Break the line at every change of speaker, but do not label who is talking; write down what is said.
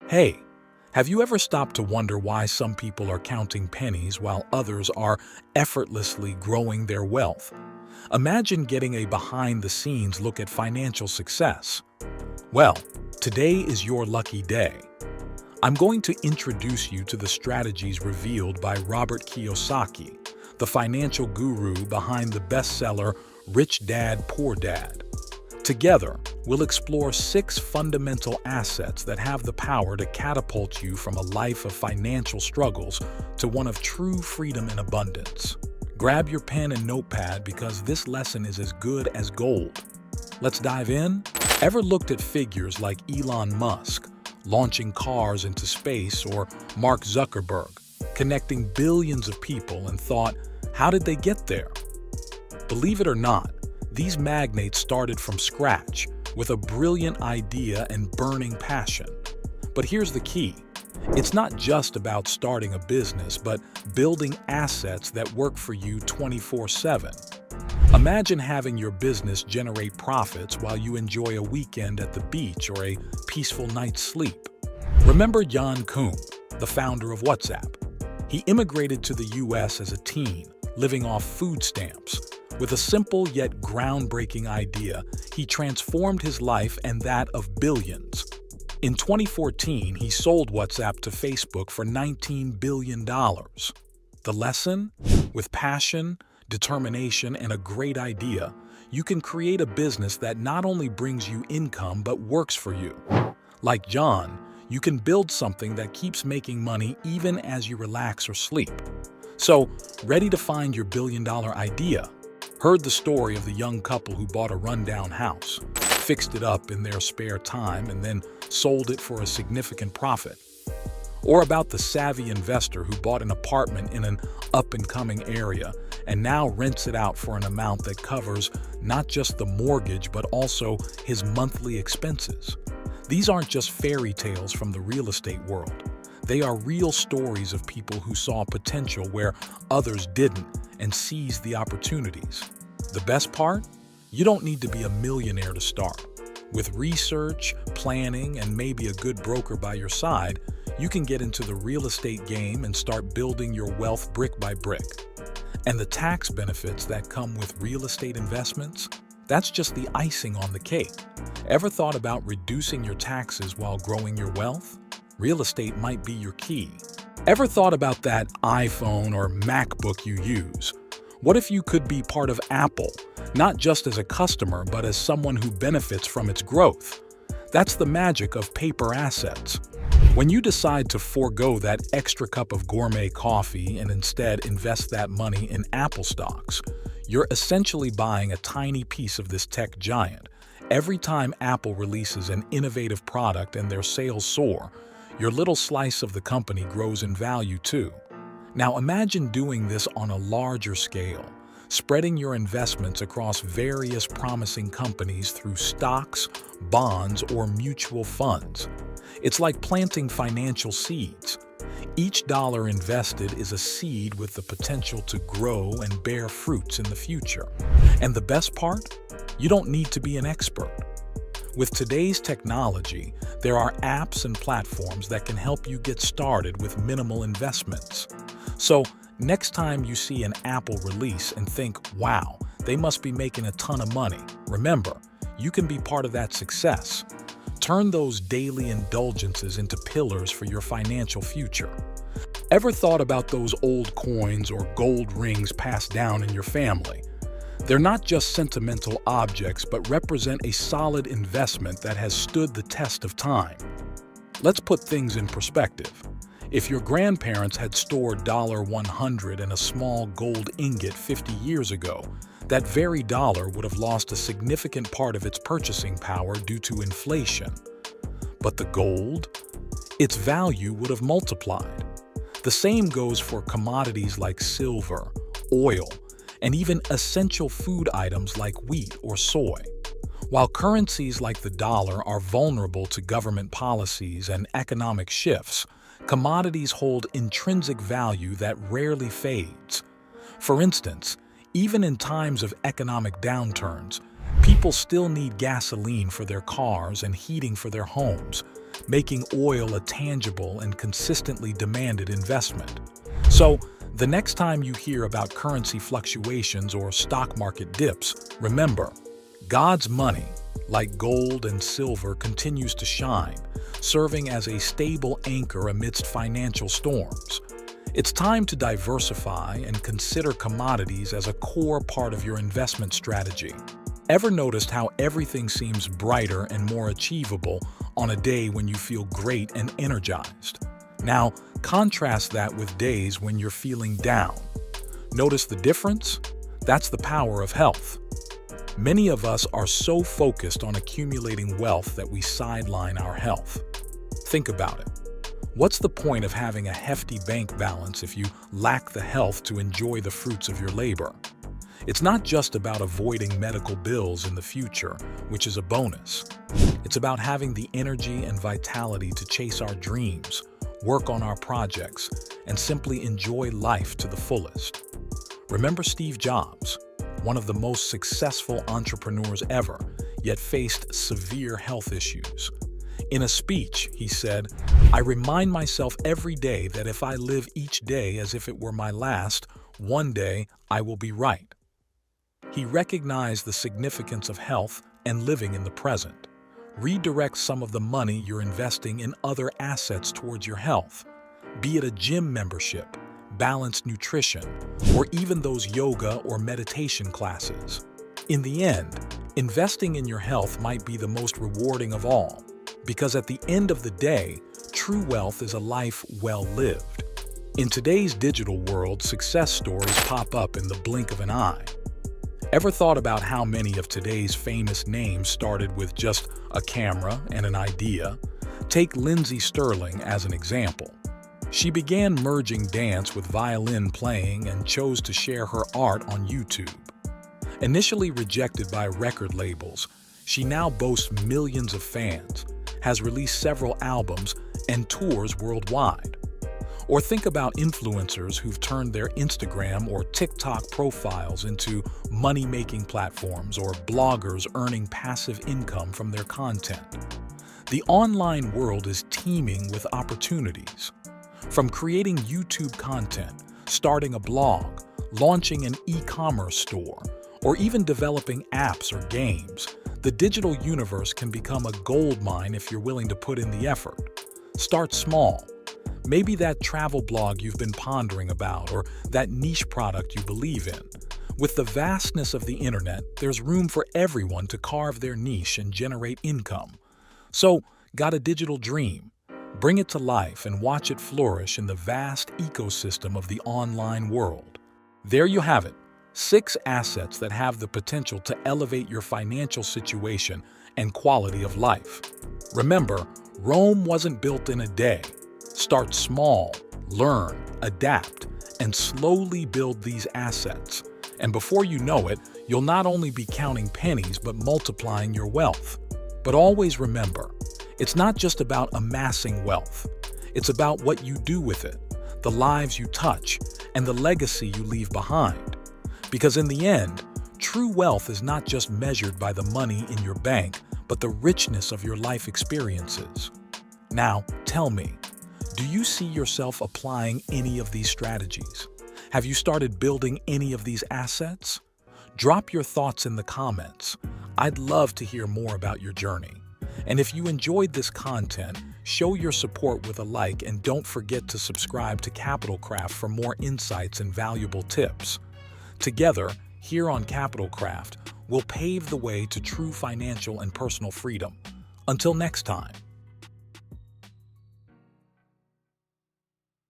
Hey, have you ever stopped to wonder why some people are counting pennies while others are effortlessly growing their wealth? Imagine getting a behind-the-scenes look at financial success. Well, today is your lucky day. I'm going to introduce you to the strategies revealed by Robert Kiyosaki, the financial guru behind the bestseller Rich Dad, Poor Dad. Together, we'll explore 6 fundamental assets that have the power to catapult you from a life of financial struggles to one of true freedom and abundance. Grab your pen and notepad because this lesson is as good as gold. Let's dive in. Ever looked at figures like Elon Musk launching cars into space, or Mark Zuckerberg connecting billions of people, and thought, how did they get there? Believe it or not, these magnates started from scratch with a brilliant idea and burning passion. But here's the key. It's not just about starting a business, but building assets that work for you 24/7. Imagine having your business generate profits while you enjoy a weekend at the beach or a peaceful night's sleep. Remember Jan Koum, the founder of WhatsApp? He immigrated to the US as a teen, living off food stamps. With a simple yet groundbreaking idea, he transformed his life and that of billions. In 2014, he sold WhatsApp to Facebook for $19 billion. The lesson? With passion, determination, and a great idea, you can create a business that not only brings you income but works for you. Like John, you can build something that keeps making money even as you relax or sleep. So, ready to find your billion-dollar idea? Heard the story of the young couple who bought a rundown house, fixed it up in their spare time, and then sold it for a significant profit? Or about the savvy investor who bought an apartment in an up-and-coming area and now rents it out for an amount that covers not just the mortgage but also his monthly expenses? These aren't just fairy tales from the real estate world. They are real stories of people who saw potential where others didn't and seized the opportunities. The best part? You don't need to be a millionaire to start. With research, planning, and maybe a good broker by your side, you can get into the real estate game and start building your wealth brick by brick. And the tax benefits that come with real estate investments? That's just the icing on the cake. Ever thought about reducing your taxes while growing your wealth? Real estate might be your key. Ever thought about that iPhone or MacBook you use? What if you could be part of Apple, not just as a customer, but as someone who benefits from its growth? That's the magic of paper assets. When you decide to forego that extra cup of gourmet coffee and instead invest that money in Apple stocks, you're essentially buying a tiny piece of this tech giant. Every time Apple releases an innovative product and their sales soar, your little slice of the company grows in value too. Now imagine doing this on a larger scale, spreading your investments across various promising companies through stocks, bonds, or mutual funds. It's like planting financial seeds. Each dollar invested is a seed with the potential to grow and bear fruits in the future. And the best part? You don't need to be an expert. With today's technology, there are apps and platforms that can help you get started with minimal investments. So, next time you see an Apple release and think, wow, they must be making a ton of money, remember, you can be part of that success. Turn those daily indulgences into pillars for your financial future. Ever thought about those old coins or gold rings passed down in your family? They're not just sentimental objects, but represent a solid investment that has stood the test of time. Let's put things in perspective. If your grandparents had stored $100 in a small gold ingot 50 years ago, that very dollar would have lost a significant part of its purchasing power due to inflation. But the gold? Its value would have multiplied. The same goes for commodities like silver, oil, and even essential food items like wheat or soy. While currencies like the dollar are vulnerable to government policies and economic shifts, commodities hold intrinsic value that rarely fades. For instance, even in times of economic downturns, People still need gasoline for their cars and heating for their homes, making oil a tangible and consistently demanded investment. So, the next time you hear about currency fluctuations or stock market dips, remember, God's money, like gold and silver, continues to shine, serving as a stable anchor amidst financial storms. It's time to diversify and consider commodities as a core part of your investment strategy. Ever noticed how everything seems brighter and more achievable on a day when you feel great and energized? Now, contrast that with days when you're feeling down. Notice the difference? That's the power of health. Many of us are so focused on accumulating wealth that we sideline our health. Think about it. What's the point of having a hefty bank balance if you lack the health to enjoy the fruits of your labor? It's not just about avoiding medical bills in the future, which is a bonus. It's about having the energy and vitality to chase our dreams, work on our projects, and simply enjoy life to the fullest. Remember Steve Jobs, one of the most successful entrepreneurs ever, yet faced severe health issues. In a speech, he said, "I remind myself every day that if I live each day as if it were my last, one day I will be right." He recognized the significance of health and living in the present. Redirect some of the money you're investing in other assets towards your health, be it a gym membership, balanced nutrition, or even those yoga or meditation classes. In the end, investing in your health might be the most rewarding of all, because at the end of the day, true wealth is a life well lived. In today's digital world, success stories pop up in the blink of an eye. Ever thought about how many of today's famous names started with just a camera and an idea? Take Lindsay Sterling as an example. She began merging dance with violin playing and chose to share her art on YouTube. Initially rejected by record labels, she now boasts millions of fans, has released several albums, and tours worldwide. Or think about influencers who've turned their Instagram or TikTok profiles into money-making platforms, or bloggers earning passive income from their content. The online world is teeming with opportunities. From creating YouTube content, starting a blog, launching an e-commerce store, or even developing apps or games, the digital universe can become a goldmine if you're willing to put in the effort. Start small. Maybe that travel blog you've been pondering about, or that niche product you believe in. With the vastness of the internet, there's room for everyone to carve their niche and generate income. So, got a digital dream? Bring it to life and watch it flourish in the vast ecosystem of the online world. There you have it, 6 assets that have the potential to elevate your financial situation and quality of life. Remember, Rome wasn't built in a day. Start small, learn, adapt, and slowly build these assets. And before you know it, you'll not only be counting pennies but multiplying your wealth. But always remember, it's not just about amassing wealth. It's about what you do with it, the lives you touch, and the legacy you leave behind. Because in the end, true wealth is not just measured by the money in your bank, but the richness of your life experiences. Now, tell me, do you see yourself applying any of these strategies? Have you started building any of these assets? Drop your thoughts in the comments. I'd love to hear more about your journey. And if you enjoyed this content, show your support with a like, and don't forget to subscribe to CapitalCraft for more insights and valuable tips. Together, here on CapitalCraft, we'll pave the way to true financial and personal freedom. Until next time.